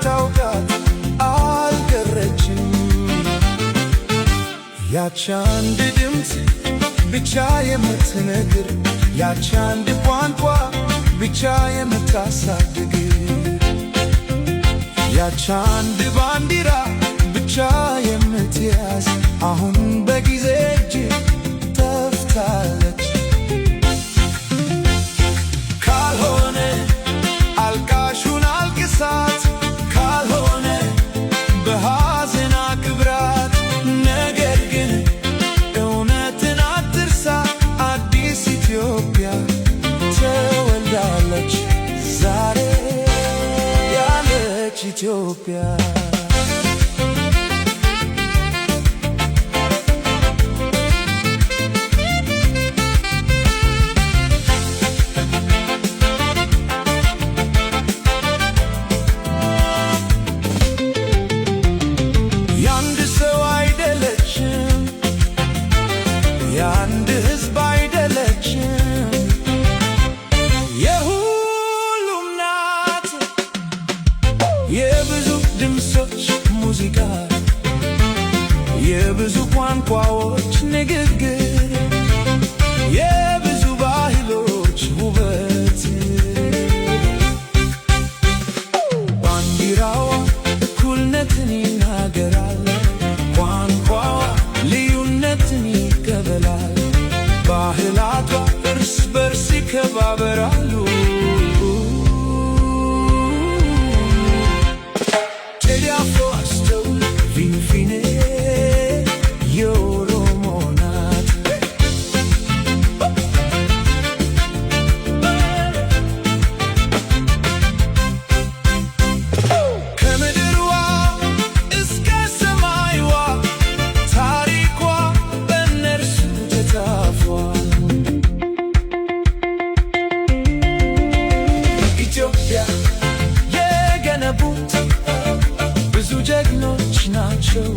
ታውቃት አልቀረችም። ያች አንድ ድምፅ ብቻ የምትነግር፣ ያች አንድ ቋንቋ ብቻ የምታሳድግ፣ ያች አንድ ባንዲራ ብቻ የምትያዝ አሁን በጊዜ እጅ ጠፍታለች። ካልሆነ አልቃሹን አልቅሳት፣ ካልሆነ በሐዘን አክብራት። ነገር ግን እውነትን አትርሳ፣ አዲስ ኢትዮጵያ ተወልዳለች ዛሬ ያለች ኢትዮጵያ። የአንድ ሰው አይደለችም፣ የአንድ ሕዝብ አይደለችም፣ የሁሉም ናት። የብዙ ድምፆች ሙዚቃ፣ የብዙ ቋንቋዎች ንግግር፣ የብዙ ባህሎች ውበት። ባንዲራዋ እኩልነትን ይናገራል፣ ቋንቋዋ ልዩነትን ይቀበላል፣ ባህላቷ እርስ በርስ ይከባበራሉ። ቴዲ አፍሮ አስተውል፣ ፊንፊኔ የኦሮሞ ናት። ከምድርዋ እስከ ሰማይዋ ታሪኳ በእነርሱ ተጻፏል። ኢትዮጵያ የገነቡት ብዙ ጀግኖች ናቸው።